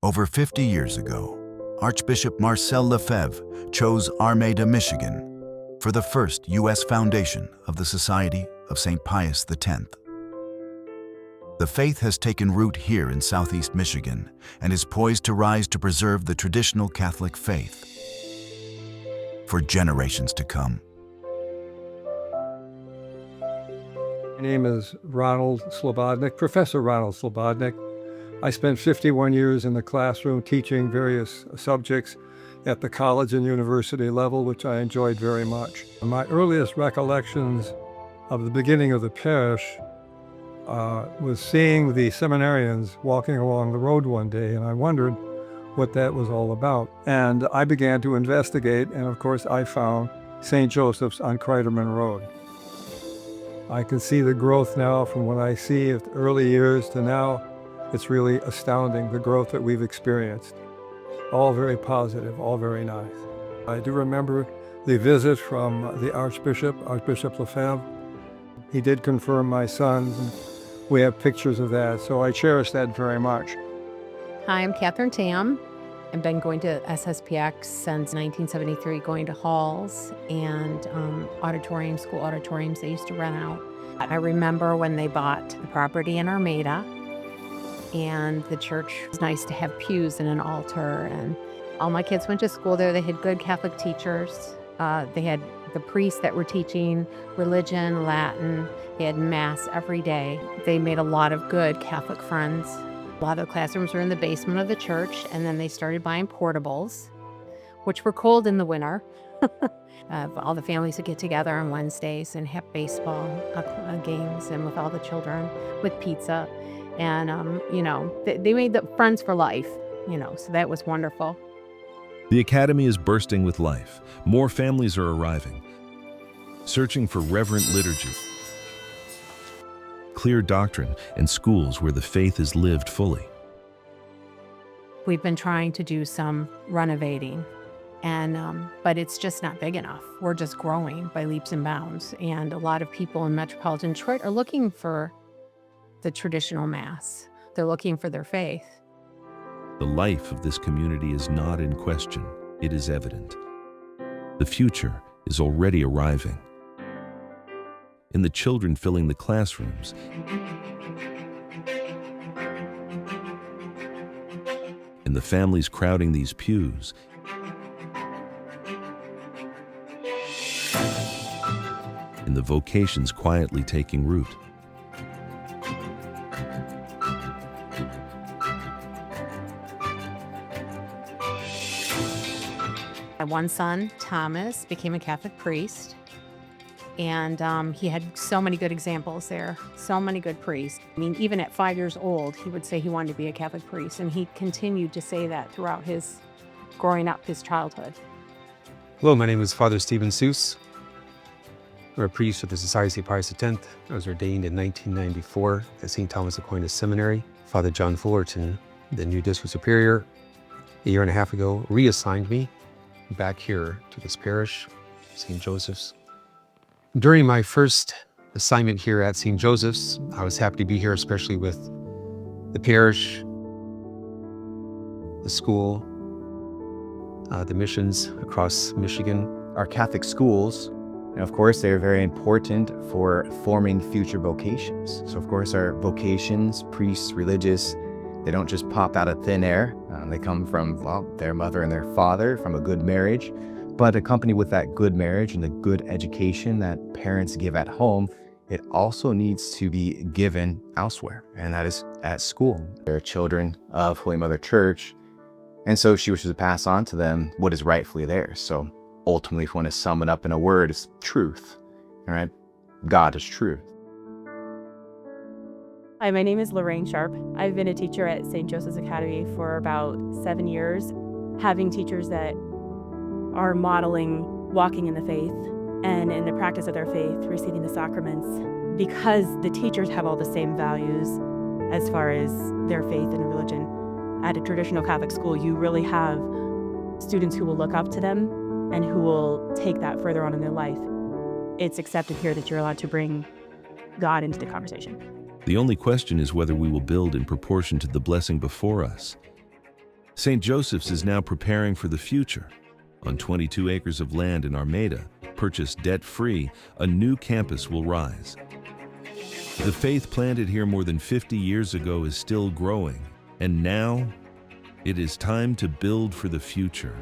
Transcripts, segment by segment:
Over 50 years ago, Archbishop Marcel Lefebvre chose Armada, Michigan, for the first U.S. foundation of the Society of St. Pius X. The faith has taken root here in southeast Michigan and is poised to rise to preserve the traditional Catholic faith for generations to come. My name is Ronald Slobodnik, Professor Ronald Slobodnik. I spent 51 years in the classroom teaching various subjects at the college and university level, which I enjoyed very much. My earliest recollections of the beginning of the parish was seeing the seminarians walking along the road one day, and I wondered what that was all about. And I began to investigate, and of course I found St. Joseph's on Kreiderman Road. I can see the growth now from what I see of the early years to now. It's really astounding, the growth that we've experienced. All very positive, all very nice. I do remember the visit from the Archbishop Lefebvre. He did confirm my sons, and we have pictures of that, so I cherish that very much. Hi, I'm Catherine Tam. I've been going to SSPX since 1973, going to halls and auditoriums, school auditoriums they used to rent out. I remember when they bought the property in Armada, and the church was nice to have pews and an altar, and all my kids went to school there. They had good Catholic teachers. They had the priests that were teaching religion, Latin. They had Mass every day. They made a lot of good Catholic friends. A lot of the classrooms were in the basement of the church, and then they started buying portables, which were cold in the winter. All the families would get together on Wednesdays and have baseball games, and with all the children, with pizza. And, they made the friends for life, so that was wonderful. The Academy is bursting with life. More families are arriving, searching for reverent liturgy, clear doctrine, and schools where the faith is lived fully. We've been trying to do some renovating, but it's just not big enough. We're just growing by leaps and bounds. And a lot of people in metropolitan Detroit are looking for the traditional Mass. They're looking for their faith. The life of this community is not in question. It is evident. The future is already arriving. In the children filling the classrooms, in the families crowding these pews, in the vocations quietly taking root. My one son, Thomas, became a Catholic priest, and he had so many good examples there, so many good priests. I mean, even at 5 years old, he would say he wanted to be a Catholic priest, and he continued to say that throughout his growing up, his childhood. Hello, my name is Father Stephen Seuss. I'm a priest of the Society of St. Pius X. I was ordained in 1994 at St. Thomas Aquinas Seminary. Father John Fullerton, the new district superior, a year and a half ago, reassigned me back here to this parish, St. Joseph's. During my first assignment here at St. Joseph's, I was happy to be here, especially with the parish, the school, the missions across Michigan. Our Catholic schools, and of course, they're very important for forming future vocations. So of course, our vocations, priests, religious, they don't just pop out of thin air. They come from, their mother and their father, from a good marriage. But accompanied with that good marriage and the good education that parents give at home, it also needs to be given elsewhere, and that is at school. They're children of Holy Mother Church, and so she wishes to pass on to them what is rightfully theirs. So ultimately, if you want to sum it up in a word, it's truth. All right? God is truth. Hi, my name is Lorraine Sharp. I've been a teacher at St. Joseph's Academy for about 7 years, having teachers that are modeling walking in the faith and in the practice of their faith, receiving the sacraments. Because the teachers have all the same values as far as their faith and religion, at a traditional Catholic school, you really have students who will look up to them and who will take that further on in their life. It's accepted here that you're allowed to bring God into the conversation. The only question is whether we will build in proportion to the blessing before us. St. Joseph's is now preparing for the future. On 22 acres of land in Armada, purchased debt-free, a new campus will rise. The faith planted here more than 50 years ago is still growing, and now it is time to build for the future.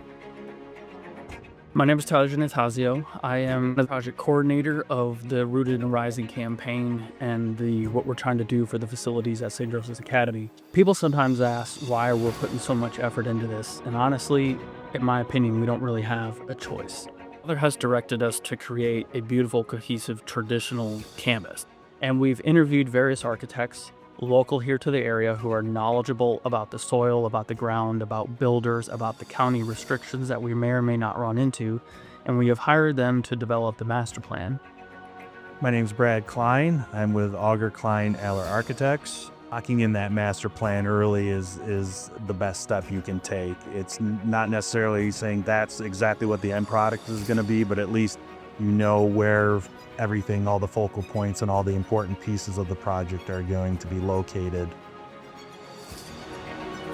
My name is Tyler Genetazio. I am the project coordinator of the Rooted and Rising campaign and what we're trying to do for the facilities at St. Joseph's Academy. People sometimes ask why we're putting so much effort into this, and honestly, in my opinion, we don't really have a choice. Father has directed us to create a beautiful, cohesive, traditional campus, and we've interviewed various architects local here to the area who are knowledgeable about the soil, about the ground, about builders, about the county restrictions that we may or may not run into, and we have hired them to develop the master plan. My name's Brad Klein. I'm with Auger Klein Aller Architects. Locking in that master plan early is the best step you can take. It's not necessarily saying that's exactly what the end product is going to be, but at least you know where everything, all the focal points and all the important pieces of the project are going to be located.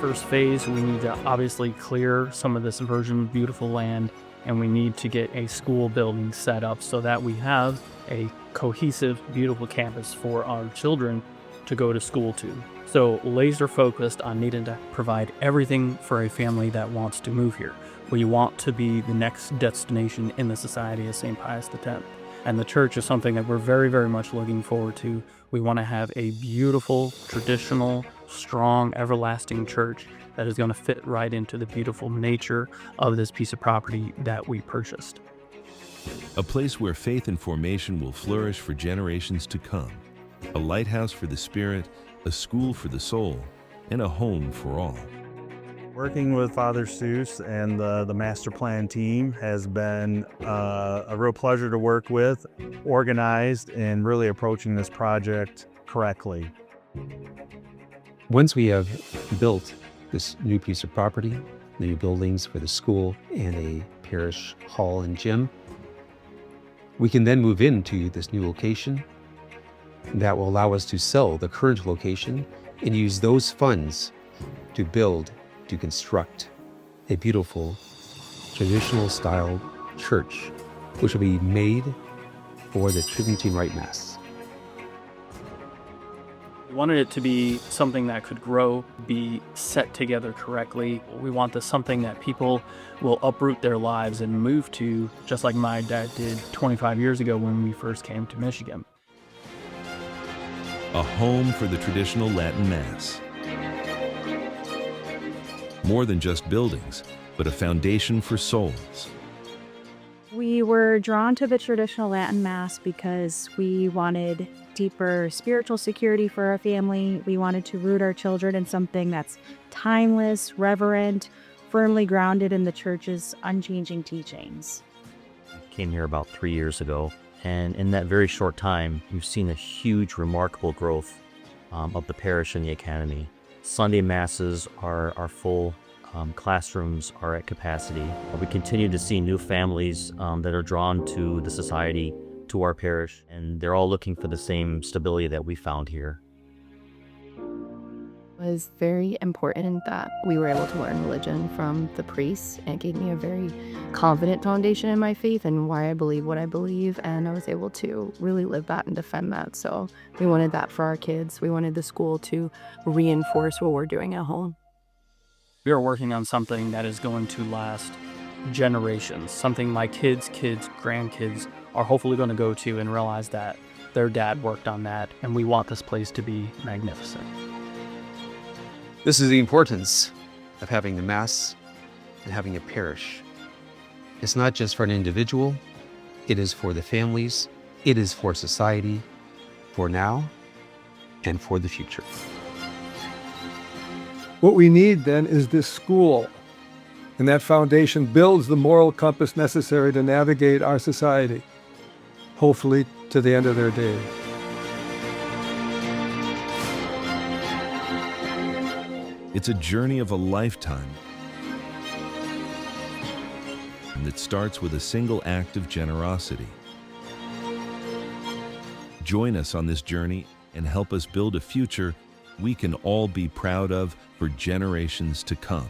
First phase, we need to obviously clear some of this virgin beautiful land, and we need to get a school building set up so that we have a cohesive, beautiful campus for our children to go to school to. So laser focused on needing to provide everything for a family that wants to move here. We want to be the next destination in the Society of St. Pius X. And the church is something that we're very, very much looking forward to. We want to have a beautiful, traditional, strong, everlasting church that is going to fit right into the beautiful nature of this piece of property that we purchased. A place where faith and formation will flourish for generations to come. A lighthouse for the spirit, a school for the soul, and a home for all. Working with Father Seuss and the master plan team has been a real pleasure to work with, organized, and really approaching this project correctly. Once we have built this new piece of property, new buildings for the school and a parish hall and gym, we can then move into this new location that will allow us to sell the current location and use those funds to construct a beautiful traditional style church, which will be made for the Tridentine Rite Mass. We wanted it to be something that could grow, be set together correctly. We want this something that people will uproot their lives and move to, just like my dad did 25 years ago when we first came to Michigan. A home for the traditional Latin Mass. More than just buildings, but a foundation for souls. We were drawn to the traditional Latin Mass because we wanted deeper spiritual security for our family. We wanted to root our children in something that's timeless, reverent, firmly grounded in the church's unchanging teachings. I came here about 3 years ago, and in that very short time, you've seen a huge, remarkable growth of the parish and the academy. Sunday masses are full, classrooms are at capacity. We continue to see new families that are drawn to the society, to our parish, and they're all looking for the same stability that we found here. It was very important that we were able to learn religion from the priests, and it gave me a very confident foundation in my faith and why I believe what I believe, and I was able to really live that and defend that. So we wanted that for our kids. We wanted the school to reinforce what we're doing at home. We are working on something that is going to last generations, something my kids, grandkids are hopefully going to go to and realize that their dad worked on that, and we want this place to be magnificent. This is the importance of having the Mass and having a parish. It's not just for an individual, it is for the families, it is for society, for now and for the future. What we need then is this school, and that foundation builds the moral compass necessary to navigate our society, hopefully to the end of their days. It's a journey of a lifetime, and that starts with a single act of generosity. Join us on this journey and help us build a future we can all be proud of for generations to come.